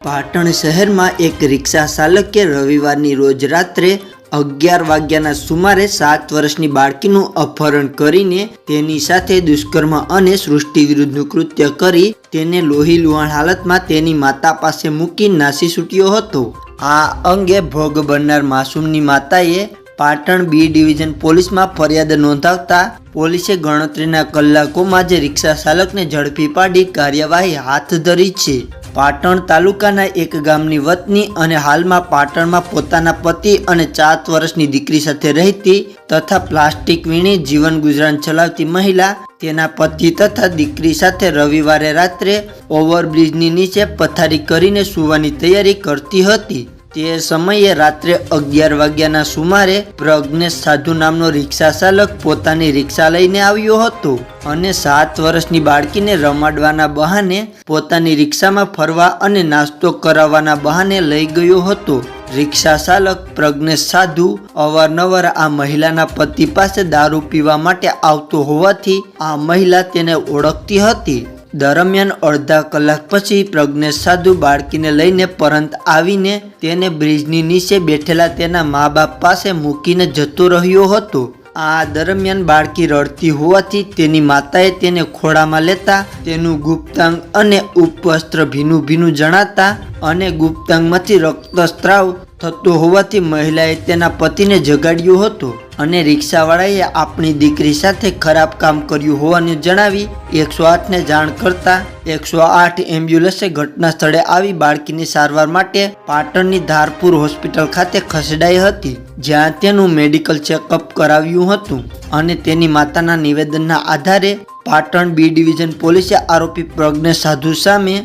પાટણ શહેરમાં એક રિક્ષા ચાલકે રવિવારની રોજ રાત્રે 11 વાગ્યાના સુમારે 7 વર્ષની બાળકીનું અપહરણ કરીને તેની સાથે દુષ્કર્મ અને સૃષ્ટિ વિરુદ્ધનું કૃત્ય કરી તેને લોહી લુહાણ હાલતમાં તેની માતા પાસે મૂકી નાસી છૂટ્યો હતો। આ અંગે ભોગ બનનાર માસૂમની માતાએ પાટણ બી ડિવિઝન પોલીસમાં ફરિયાદ નોંધાવતા પોલીસે ગણતરીના કલાકોમાં જ રિક્ષા ચાલકને ઝડપી પાડી કાર્યવાહી હાથ ધરી છે। પાટણ તાલુકાના એક ગામની વતની અને હાલમાં પાટણમાં પોતાના પતિ અને 7 વર્ષની દીકરી સાથે રહેતી તથા પ્લાસ્ટિક વીણી જીવન ગુજરાન ચલાવતી મહિલા તેના પતિ તથા દીકરી સાથે રવિવારે રાત્રે ઓવરબ્રિજની નીચે પથારી કરીને સૂવાની તૈયારી કરતી હતી। તે સમયે રાત્રે 11 વાગ્યાના સુમારે પ્રજ્ઞેશ સાધુ નામનો રિક્ષા ચાલક પોતાની રિક્ષા લઈને આવ્યો હતો અને 7 વર્ષની બાળકીને રમાડવાના બહાને પોતાની રિક્ષામાં ફરવા અને નાસ્તો કરાવવાના બહાને લઈ ગયો હતો। રિક્ષા ચાલક પ્રજ્ઞેશ સાધુ અવારનવાર આ મહિલાના પતિ પાસે દારૂ પીવા માટે આવતો હોવાથી આ મહિલા તેને ઓળખતી હતી। દરમિયાન અડધા કલાક પછી પ્રજ્ઞેશ સાધુ બાળકીને લઈને પરત આવીને તેને બ્રિજની નીચે બેઠેલા તેના મા બાપ પાસે મૂકીને જતો રહ્યો હતો। આ દરમિયાન બાળકી રડતી હોવાથી તેની માતાએ તેને ખોળામાં લેતા તેનું ગુપ્તાંગ અને ઉપવસ્ત્ર ભીનું જણાતા અને ગુપ્તાંગમાંથી રક્તસ્રાવ થતો હોવાથી મહિલાએ તેના પતિને જગાડ્યો હતો અને રિક્ષાવાળાએ આપણી દીકરી સાથે ખરાબ કામ કર્યું હોવાનું જણાવી 108ને જાણ કરતા 108 એમ્બ્યુલન્સે ઘટના સ્થળે આવી બાળકીની સારવાર માટે પાટણની ધારપુર હોસ્પિટલ ખાતે ખસેડાઈ હતી, જ્યાં તેનું મેડિકલ ચેકઅપ કરાવ્યું હતું અને તેની માતાના નિવેદનના આધારે પાટણ બી ડિવિઝન પોલીસે આરોપી પ્રજ્ઞેશ સાધુ સામે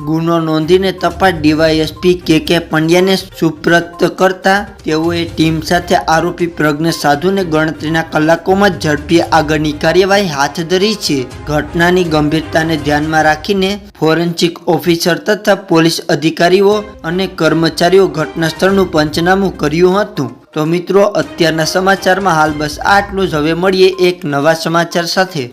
ગુનો નોંધીને તપાસ ડીવાયએસપી કે પંડ્યાને સુપ્રત કરતા તેઓએ ટીમ સાથે આરોપી પ્રજ્ઞેશ સાધુને ગણતરીના કલાકોમાં ઝડપી આગળની કાર્યવાહી હાથ ધરી છે। ઘટનાની ગંભીરતાને ધ્યાનમાં રાખીને ફોરેન્સિક ઓફિસર તથા પોલીસ અધિકારીઓ અને કર્મચારીઓ ઘટના સ્થળનું પંચનામું કર્યું હતું। તો મિત્રો, અત્યારના સમાચારમાં હાલ બસ આટલું જ। હવે મળીએ એક નવા સમાચાર સાથે।